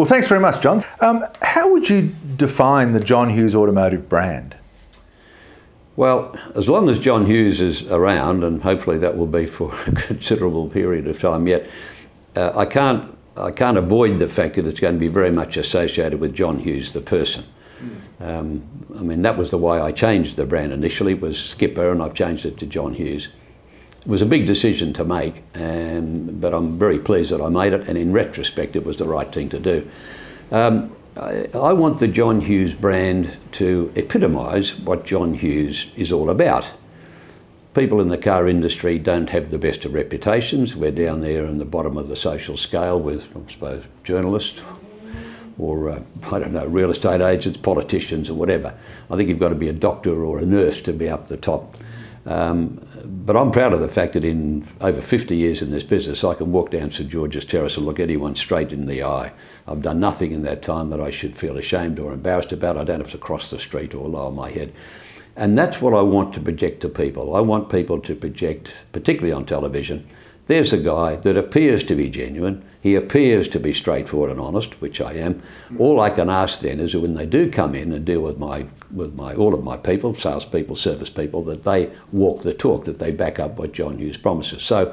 Well, thanks very much, John. How would you define the John Hughes automotive brand? Well, as long as John Hughes is around, and hopefully that will be for a considerable period of time yet, I can't avoid the fact that it's going to be very much associated with John Hughes, the person. I mean, that was the way I changed the brand initially, was Skipper, and I've changed it to John Hughes. It was a big decision to make, but I'm very pleased that I made it, and in retrospect it was the right thing to do. I want the John Hughes brand to epitomise what John Hughes is all about. People in the car industry don't have the best of reputations. We're down there in the bottom of the social scale with, I suppose, journalists or, I don't know, real estate agents, politicians or whatever. I think you've got to be a doctor or a nurse to be up the top. But I'm proud of the fact that in over 50 years in this business, I can walk down St George's Terrace and look anyone straight in the eye. I've done nothing in that time that I should feel ashamed or embarrassed about. I don't have to cross the street or lower my head. And that's what I want to project to people. I want people to project, particularly on television, there's a guy that appears to be genuine, he appears to be straightforward and honest, which I am. All I can ask then is that when they do come in and deal with all of my people, salespeople, service people, that they walk the talk, that they back up what John Hughes promises. So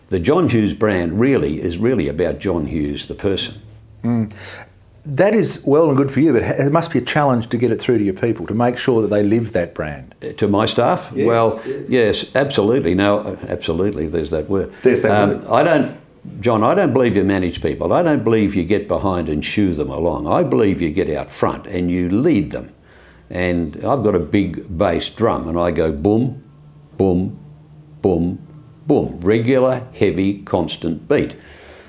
the John Hughes brand is really about John Hughes, the person. That is well and good for you, but it must be a challenge to get it through to your people, to make sure that they live that brand. To my staff? Yes, well, yes, absolutely. No, absolutely, there's that word. There's that word. John, I don't believe you manage people. I don't believe you get behind and shoo them along. I believe you get out front and you lead them. And I've got a big bass drum and I go boom, boom, boom, boom. Regular, heavy, constant beat.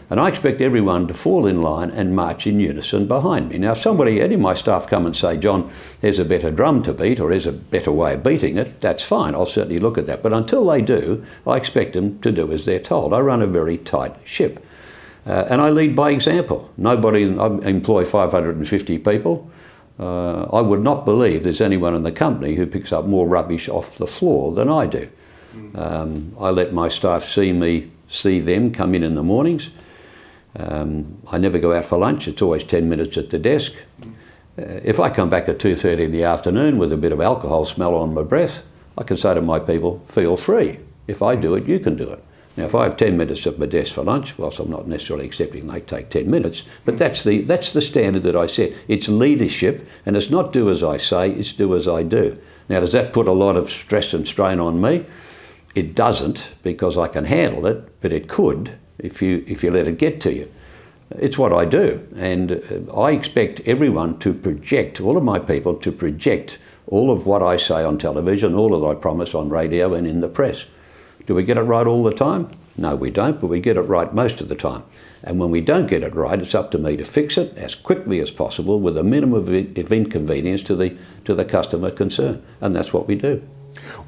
And I expect everyone to fall in line and march in unison behind me. Now, if any of my staff come and say, John, there's a better drum to beat or there's a better way of beating it, that's fine. I'll certainly look at that. But until they do, I expect them to do as they're told. I run a very tight ship. And I lead by example. I employ 550 people. I would not believe there's anyone in the company who picks up more rubbish off the floor than I do. I let my staff see them come in the mornings. I never go out for lunch. It's always 10 minutes at the desk. If I come back at 2:30 in the afternoon with a bit of alcohol smell on my breath, I can say to my people, feel free. If I do it, you can do it. Now, if I have 10 minutes at my desk for lunch, whilst I'm not necessarily accepting they take 10 minutes, but that's the standard that I set. It's leadership, and it's not do as I say, it's do as I do. Now, does that put a lot of stress and strain on me? It doesn't, because I can handle it, but it could if you let it get to you. It's what I do, and I expect everyone to project, all of my people to project all of what I say on television, all of what I promise on radio and in the press. Do we get it right all the time? No, we don't, but we get it right most of the time. And when we don't get it right, it's up to me to fix it as quickly as possible with a minimum of inconvenience to the customer concerned, and that's what we do.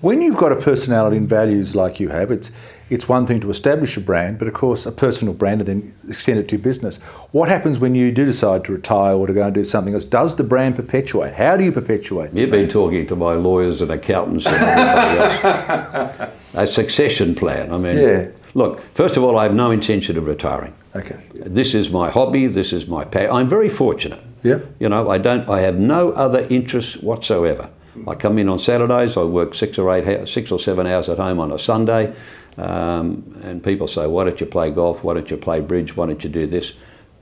When you've got a personality and values like you have, it's one thing to establish a brand, but of course a personal brand and then extend it to your business. What happens when you do decide to retire or to go and do something else? Does the brand perpetuate? How do you perpetuate? You've been talking to my lawyers and accountants and everybody else. A succession plan. I mean, yeah. Look, first of all, I have no intention of retiring. Okay. This is my hobby, this is my passion. I'm very fortunate. Yeah. You know, I have no other interests whatsoever. I come in on Saturdays, I work 6 or 7 hours at home on a Sunday, and people say, why don't you play golf, why don't you play bridge, why don't you do this?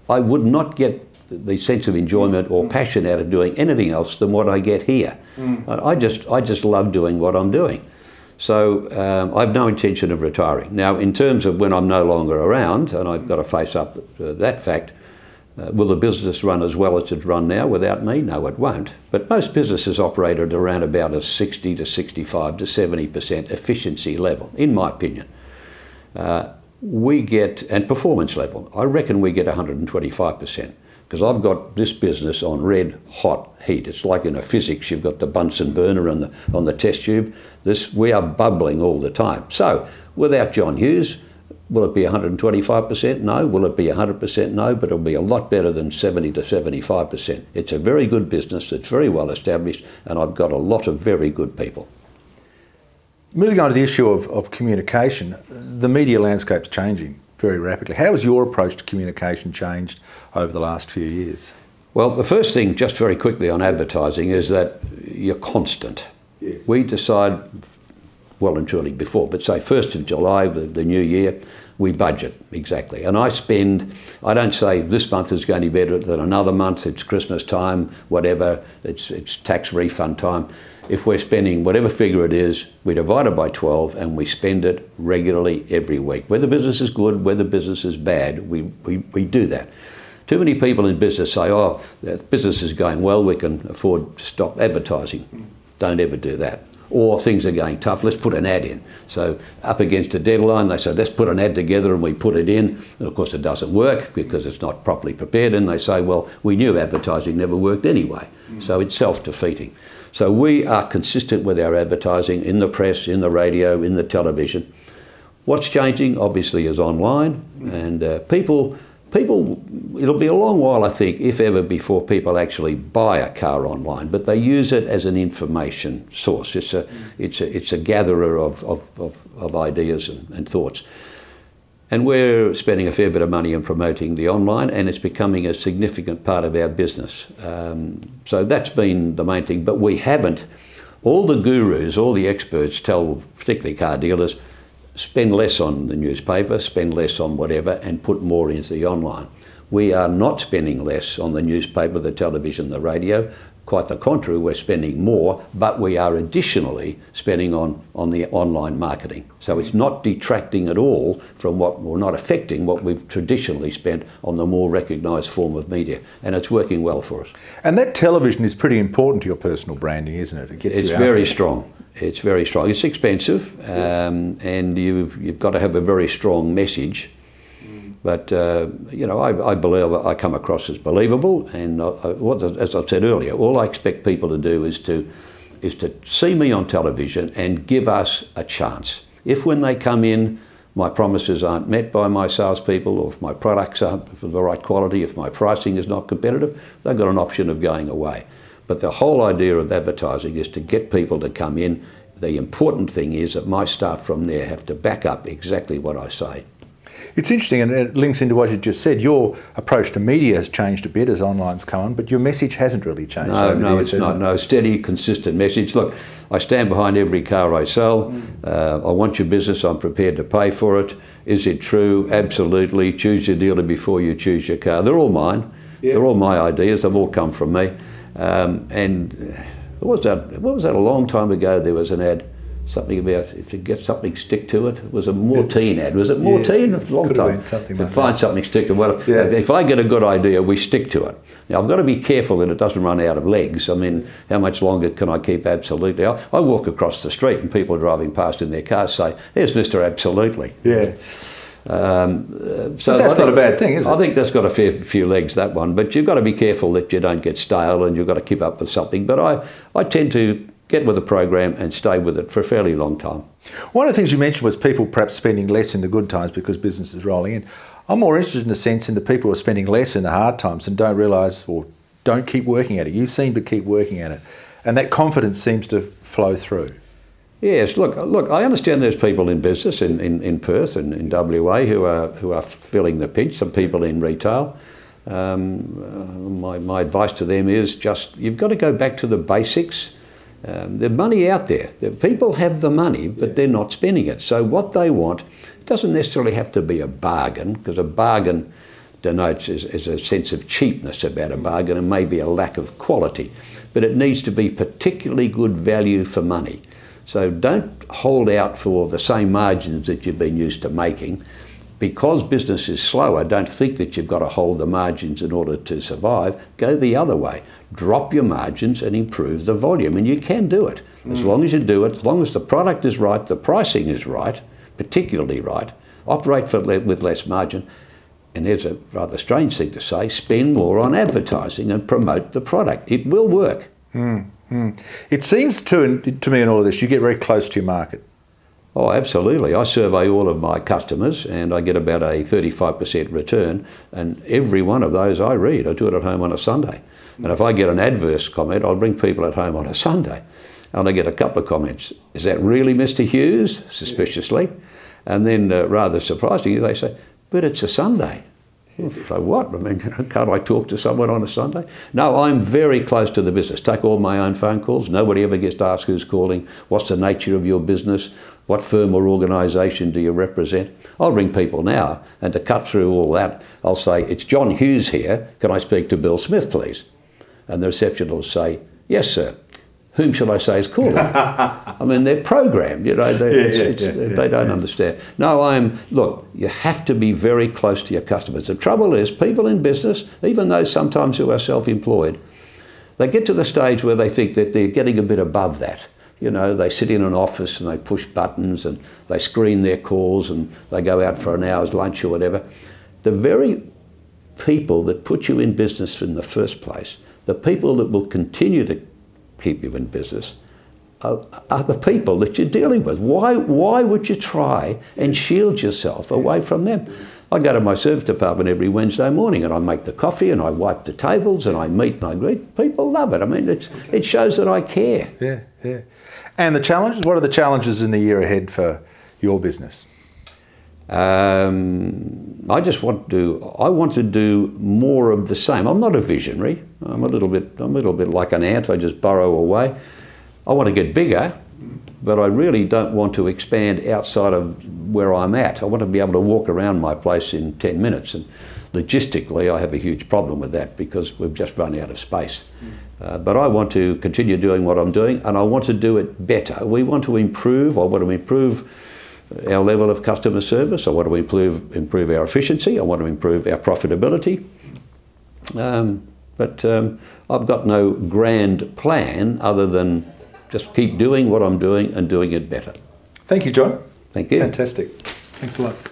I would not get the sense of enjoyment or passion out of doing anything else than what I get here. I just love doing what I'm doing. So I have no intention of retiring. Now, in terms of when I'm no longer around, and I've got to face up to that fact, will the business run as well as it's run now without me? No, it won't. But most businesses operate at around about a 60 to 65 to 70% efficiency level, in my opinion. We get, and performance level, I reckon we get 125%, because I've got this business on red hot heat. It's like in a physics, you've got the Bunsen burner on the test tube. We are bubbling all the time. So without John Hughes, will it be 125%? No. Will it be 100%? No, but it'll be a lot better than 70 to 75%. It's a very good business, it's very well established, and I've got a lot of very good people. Moving on to the issue of communication, the media landscape's changing very rapidly. How has your approach to communication changed over the last few years? Well, the first thing, just very quickly on advertising, is that you're constant. Yes. We decide, well and truly before, but say 1st of July, the new year, we budget, exactly. And I don't say this month is going to be better than another month, it's Christmas time, whatever, it's tax refund time. If we're spending whatever figure it is, we divide it by 12 and we spend it regularly every week. Whether business is good, whether business is bad, we do that. Too many people in business say, oh, business is going well, we can afford to stop advertising. Don't ever do that. Or things are going tough, let's put an ad in. So up against a deadline, they say, let's put an ad together, and we put it in. And of course it doesn't work because it's not properly prepared. And they say, well, we knew advertising never worked anyway. So it's self-defeating. So we are consistent with our advertising in the press, in the radio, in the television. What's changing, obviously, is online. And people, it'll be a long while, I think, if ever, before people actually buy a car online, but they use it as an information source. It's a gatherer of ideas and thoughts. And we're spending a fair bit of money on promoting the online, and it's becoming a significant part of our business. So that's been the main thing, but we haven't. All the gurus, all the experts tell, particularly car dealers, spend less on the newspaper, spend less on whatever, and put more into the online. We are not spending less on the newspaper, the television, the radio. Quite the contrary, we're spending more, but we are additionally spending on the online marketing. So it's not detracting at all from or not affecting what we've traditionally spent on the more recognised form of media. And it's working well for us. And that television is pretty important to your personal branding, isn't it? It's very strong. It's very strong. It's expensive, and you've got to have a very strong message. But you know, I believe I come across as believable, and as I said earlier, all I expect people to do is to see me on television and give us a chance. If when they come in, my promises aren't met by my salespeople, or if my products aren't of the right quality, if my pricing is not competitive, they've got an option of going away. But the whole idea of advertising is to get people to come in. The important thing is that my staff from there have to back up exactly what I say. It's interesting, and it links into what you just said. Your approach to media has changed a bit as online's come on, but your message hasn't really changed. No, it's not. No, steady, consistent message. Look, I stand behind every car I sell. I want your business. I'm prepared to pay for it. Is it true? Absolutely. Choose your dealer before you choose your car. They're all mine. Yeah. They're all my ideas. They've all come from me. And what was that? A long time ago, there was an ad. Something about if you get something, stick to it. It was a Mortine ad. Was it Mortine? Yes, a long time. Find something, stick to it. Well, if I get a good idea, we stick to it. Now, I've got to be careful that it doesn't run out of legs. I mean, how much longer can I keep Absolutely? I walk across the street and people driving past in their cars say, "There's Mr. Absolutely." Yeah. So that's not a bad thing, is it? I think that's got a fair few legs, that one. But you've got to be careful that you don't get stale, and you've got to keep up with something. But I tend to get with a program and stay with it for a fairly long time. One of the things you mentioned was people perhaps spending less in the good times because business is rolling in. I'm more interested in the sense in the people who are spending less in the hard times and don't realise or don't keep working at it. You seem to keep working at it, and that confidence seems to flow through. Yes, look. I understand there's people in business in Perth and in WA who are feeling the pinch. Some people in retail. My advice to them is just you've got to go back to the basics. There's money out there. The people have the money, but they're not spending it. So what they want doesn't necessarily have to be a bargain, because a bargain denotes is a sense of cheapness about a bargain and maybe a lack of quality. But it needs to be particularly good value for money. So don't hold out for the same margins that you've been used to making. Because business is slower, don't think that you've got to hold the margins in order to survive. Go the other way. Drop your margins and improve the volume. And you can do it. As long as you do it, as long as the product is right, the pricing is right, particularly right, operate with less margin. And here's a rather strange thing to say, spend more on advertising and promote the product. It will work. It seems to me in all of this, you get very close to your market. Oh, absolutely. I survey all of my customers and I get about a 35% return, and every one of those I read. I do it at home on a Sunday. And if I get an adverse comment, I'll bring people at home on a Sunday. And I get a couple of comments. Is that really Mr. Hughes? Suspiciously. And then rather surprisingly, they say, But it's a Sunday. So what? I mean, can't I talk to someone on a Sunday? No, I'm very close to the business. Take all my own phone calls. Nobody ever gets to ask who's calling. What's the nature of your business? What firm or organisation do you represent? I'll ring people now, and to cut through all that, I'll say, it's John Hughes here. Can I speak to Bill Smith, please? And the reception will say, yes, sir. Whom shall I say is calling? I mean, they're programmed, you know, they don't understand. No, look, you have to be very close to your customers. The trouble is, people in business, even those sometimes who are self-employed, they get to the stage where they think that they're getting a bit above that. You know, they sit in an office and they push buttons and they screen their calls and they go out for an hour's lunch or whatever. The very people that put you in business in the first place, the people that will continue to keep you in business, are the people that you're dealing with. Why would you try and shield yourself away from them? I go to my service department every Wednesday morning and I make the coffee and I wipe the tables and I meet and I greet. People love it. I mean, it shows that I care. Yeah, yeah. And the challenges? What are the challenges in the year ahead for your business? I want to do more of the same. I'm not a visionary. I'm a little bit like an ant. I just burrow away. I want to get bigger, but I really don't want to expand outside of where I'm at. I want to be able to walk around my place in 10 minutes. And logistically, I have a huge problem with that because we've just run out of space. But I want to continue doing what I'm doing, and I want to do it better. We want to improve. I want to improve our level of customer service. I want to improve our efficiency. I want to improve our profitability. But I've got no grand plan other than just keep doing what I'm doing and doing it better. Thank you, John. Thank you. Fantastic. Thanks a lot.